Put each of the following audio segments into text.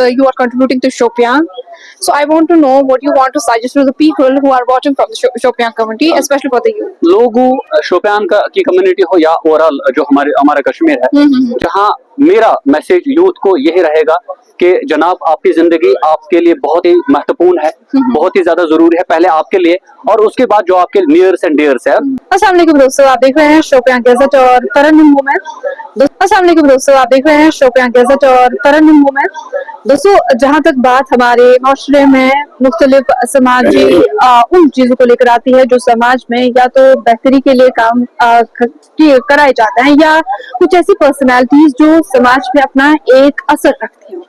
You are contributing to Shopian. So I want to know what you want to suggest to the people who are watching from the Shopian community, especially for the youth. लोगों शोपियान का की community हो या overall जो हमारा कश्मीर है, जहां मेरा मैसेज यूथ को यही रहेगा कि जनाब आपकी जिंदगी आपके लिए बहुत ही महत्वपूर्ण है, बहुत ही ज्यादा जरूरी है, पहले आपके लिए और उसके बाद जो आपके नियर्स एंड डियर्स है। अस्सलाम वालेकुम दोस्तों, आप देख रहे हैं शोपियान गैजेट और तरन्नुम वुमेन। अस्सलाम वालेकुम दोस्तों, आप देख रहे हैं शोपियान गैजेट और तरन्नुम वुमेन। दोस्तों, जहां तक बात हमारे माशरे में मुख्तलिफ समाजी उन चीजों को लेकर आती है जो समाज में या तो बेहतरी के लिए काम कराए जाते हैं या कुछ ऐसी पर्सनैलिटीज जो समाज पे अपना एक असर रखती हैं,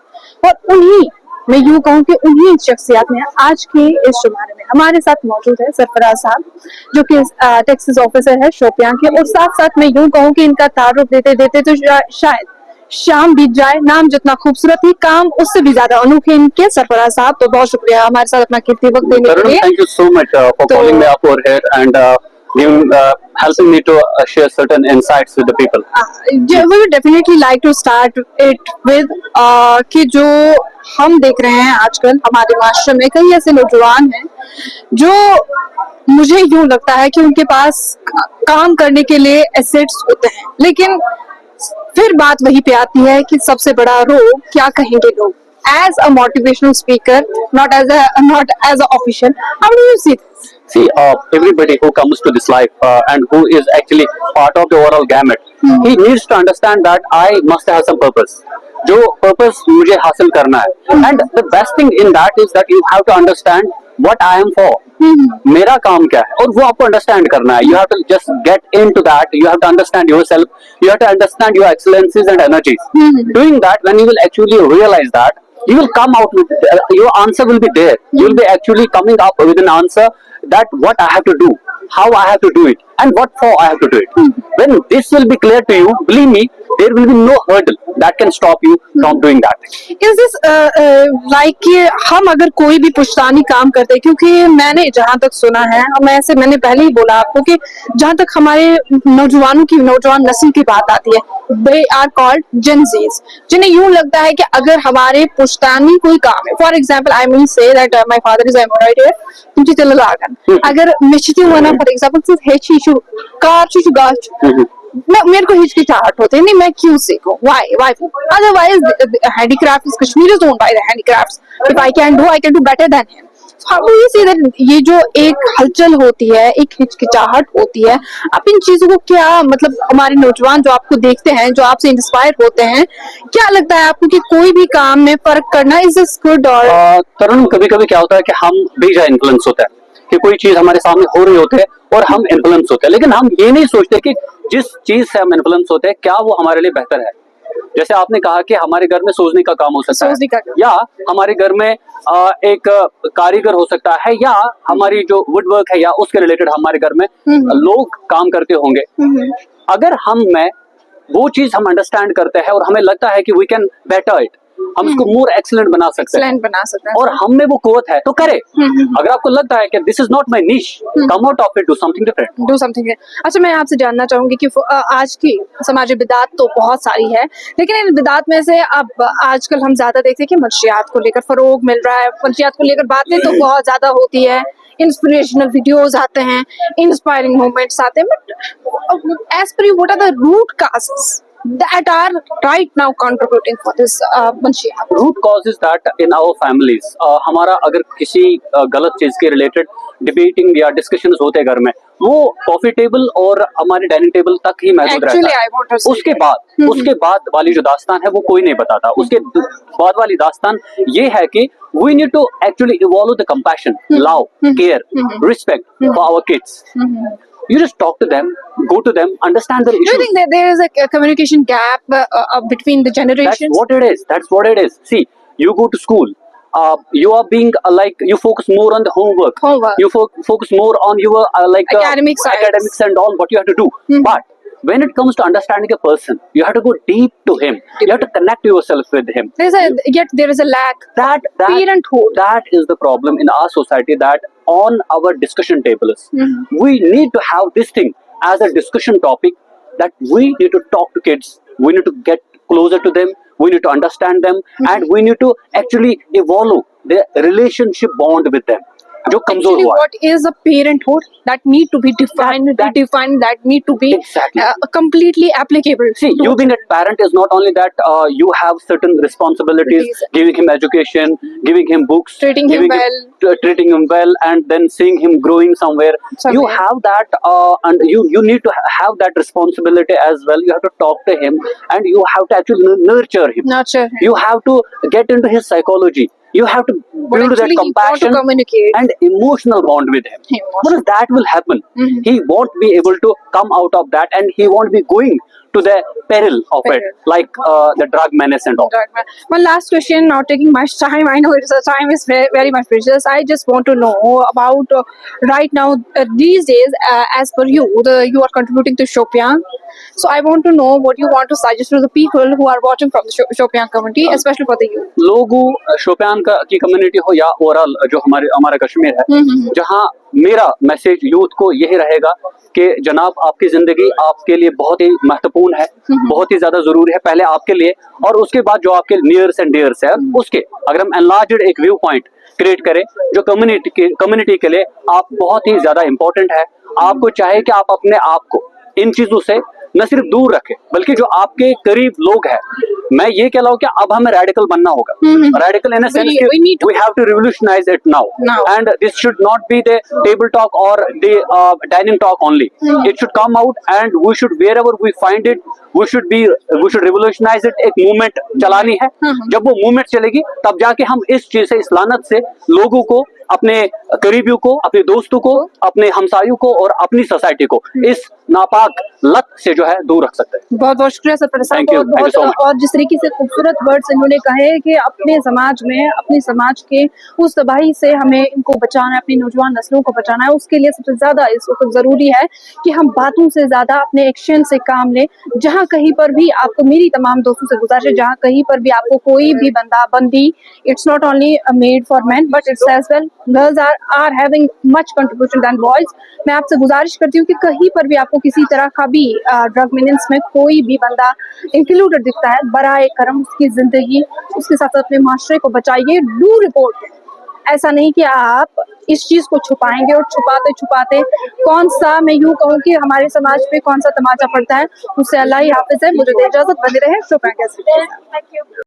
और उन्हीं मैं यूँ कहूँ कि उन्हीं शख्सियत में आज के इस शुमारे में हमारे साथ मौजूद है सरफराज साहब, जो कि टैक्सेस ऑफिसर है शोपियान के, और साथ साथ मैं यूँ कहूँ कि इनका तारुफ देते देते तो शायद शाम बीत जाए। नाम जितना खूबसूरत ही काम उससे भी ज्यादा अनोखे इनके। सरफराज साहब, तो बहुत शुक्रिया हमारे साथ अपना कीमती वक्त देने के लिए। Thank you so much for calling me up over here and helping me to share certain insights with the people. We would definitely like to start it with कि जो हम देख रहे हैं आजकल हमारे माशरे में कई ऐसे नौजवान हैं जो मुझे यूं लगता है कि उनके पास काम करने के लिए एसेट्स होते हैं, लेकिन फिर बात वही पे आती है कि सबसे बड़ा रोग क्या कहेंगे लोग। As a motivational speaker, not as an official, how do you see this? See, everybody who comes to this life and who is actually part of the overall gamut, he needs to understand that I must have some purpose. जो purpose मुझे हासिल करना है, and the best thing in that is that you have to understand what I am for. मेरा काम क्या है और वो आपको understand करना है. You have to just get into that. You have to understand yourself. You have to understand your excellencies and energies. Doing that, when you will actually realize that, you will come out with your answer will be there. You will be actually coming up with an answer that what I have to do, how I have to do it, and what for I have to do it. When this will be clear to you, believe me, there will be no hurdle that can stop you from doing that. Is this like कि हम अगर कोई भी पुश्तानी काम करते हैं, क्योंकि मैंने जहाँ तक सुना है और मैंने पहले ही बोला आपको कि जहाँ तक हमारे नौजवान नस्ल की बात आती है, they are called Gen Zs, जिन्हें यूं लगता है कि अगर हमारे पुश्तानी कोई काम है, for example I mean say that my father is embroider तुमची चल लागन अगर मिश्ती वना फॉर एग्जाम्पल हेची कार चीशु गाच मेरे को हिचकिचाहट होती है, नहीं मैं क्यों सीखूं, why otherwise handicraft is Kashmir is owned by the handicrafts, if I can do better than him. So how do you see that ये जो एक हलचल होती है, एक हिचकिचाहट होती है, आप इन चीजों को क्या मतलब हमारे नौजवान जो आपको देखते हैं, जो आपसे इंस्पायर होते हैं, क्या लगता है आपको कि कोई भी काम में फर्क करना इज दिस गुड? और तरुण, कभी कभी क्या होता है कि हम बेजा इन्फ्लुएंस होता है कि कोई चीज हमारे सामने हो रही होती है और हम इन्फ्लुएंस होते हैं, लेकिन हम ये नहीं सोचते कि जिस चीज से हम इन्फ्लुएंस होते हैं क्या वो हमारे लिए बेहतर है। जैसे आपने कहा कि हमारे घर में सोचने का काम हो सकता है, या हमारे घर में एक कारीगर हो सकता है, या हमारी जो वुड वर्क है या उसके रिलेटेड हमारे घर में लोग काम करते होंगे। अगर वो चीज हम अंडरस्टैंड करते हैं और हमें लगता है कि वी कैन बेटर इट, हम इसको मोर एक्सीलेंट बना सकते हैं और हम में वो कुव्वत है तो करे। अगर आपको लगता है कि दिस इज नॉट माय निश, come out of it, do something different. अच्छा, मैं आपसे जानना चाहूंगी कि आज की समाजी बिदात तो बहुत सारी है, लेकिन इन बिदात में से अब आजकल हम ज्यादा देखते हैं कि मंशियात को लेकर फरोग मिल रहा है, मंशियात को लेकर बातें तो बहुत ज्यादा होती है, इंस्पिरेशनल वीडियोस आते हैं, इंस्पायरिंग मोमेंट्स आते हैं, but as per you what are the root causes that are right now contributing for this manshiyat? Root cause is that in our families हमारा अगर किसी गलत चीज के रिलेटेड डिबेटिंग या डिस्कशंस होते घर में, वो कॉफी टेबल और हमारे डाइनिंग टेबल तक ही महदूद रहता है। उसके बाद वाली जो दास्तान है वो कोई नहीं बताता। उसके बाद वाली दास्तान ये है कि we need to actually evolve the compassion, love, care, respect for our kids. You just talk to them, go to them, understand their issues. Do you think that there is a communication gap between the generations? That's what it is. See, you go to school, you are being you focus more on the homework. You focus more on your academics and all what you have to do. But when it comes to understanding a person, you have to go deep to him. You have to connect yourself with him. Yet there is a lack. Parenthood. That is the problem in our society, that on our discussion tables, we need to have this thing as a discussion topic, that we need to talk to kids. We need to get closer to them, we need to understand them, and we need to actually evolve the relationship bond with them जो कमजोर Actually, हुआ है. what is a parenthood that need to be defined, redefined, that need to be Exactly. completely applicable. See, you being a parent is not only that you have certain responsibilities, Please. giving him education, giving him books, Treating him treating him well, and then seeing him growing somewhere. You Somewhere. have that, and you need to have that responsibility as well. You have to talk to him, and you have to actually nurture him. Nurture him. You have to get into his psychology. You have to But build that actually, he want to compassion communicate. and emotional bond with him. Emotional. Because that will happen. He won't be able to come out of that, and he won't be going to the peril of it, Peril. like the drug menace and all. One last question, not taking much time. I know it's time is very, very much precious. I just want to know about right now these days, as per you, you are contributing to Shopian. So I want to know what you want to suggest to the people who are watching from the Shopian community, especially for the youth. लोगों शोपियान की community हो या overall जो हमारा कश्मीर है, जहां मेरा message youth को यही रहेगा कि जनाब आपकी जिंदगी आपके लिए बहुत ही महत्वपूर्ण है, बहुत ही ज्यादा जरूरी है, पहले आपके लिए और उसके बाद जो आपके नियर्स एंड डियर्स है उसके, अगर हम एनलार्ज्ड एक व्यू पॉइंट क्रिएट करें जो कम्युनिटी के लिए आप बहुत ही ज्यादा इंपॉर्टेंट है. आपको चाहे कि आप अपने आप को इन चीजों से न सिर्फ दूर रखें बल्कि जो आपके करीब लोग हैं, मैं ये कह रहा हूँ कि अब हमें रेडिकल बनना होगा. Radical in sense we have to revolutionize it now. And this should not be the table talk or the dining talk only. It should come out and we should, wherever we find it, we should revolutionize it. एक movement चलानी है. जब वो movement चलेगी तब जाके हम इस चीज से, इस लानत से लोगों को, अपने करीबियों को, अपने दोस्तों को, अपने हमसायों को और अपनी सोसाइटी को इस नापाक लत से जो है दूर रख सकते हैं. बहुत बहुत शुक्रिया सरपंच साहब. Thank you. Thank you so much. और जिस तरीके से खूबसूरत वर्ड्स इन्होंने कहे कि अपने समाज में, अपने समाज के उस तबाही से हमें इनको बचाना है, अपनी नौजवान नस्लों को बचाना है, उसके लिए सबसे ज्यादा इस वक्त जरूरी है कि हम बातों से ज्यादा अपने एक्शन से काम लें. जहाँ कहीं पर भी आपको, मेरी तमाम दोस्तों से गुजारिश है, जहाँ कहीं पर भी आपको कोई भी बंदा बंदी, it's not only made for man but it's as well girls are having much contribution than boys. मैं आपसे गुजारिश करती हूँ कि कहीं पर भी आपको किसी तरह का भी ड्रग मीनिंग्स में कोई भी बंदा इंक्लूडेड दिखता है, बराए करम उसकी जिंदगी, उसके साथ अपने माशरे को बचाइए. Do report. ऐसा नहीं कि आप इस चीज को छुपाएंगे और छुपाते छुपाते कौन सा, मैं यूं कहूँ कि हमारे समाज पे कौन सा तमाचा पड़ता है, उससे अल्लाह ही हाफिज है. मुझे दे इजाजत, बने रहे शोपियां कैसे.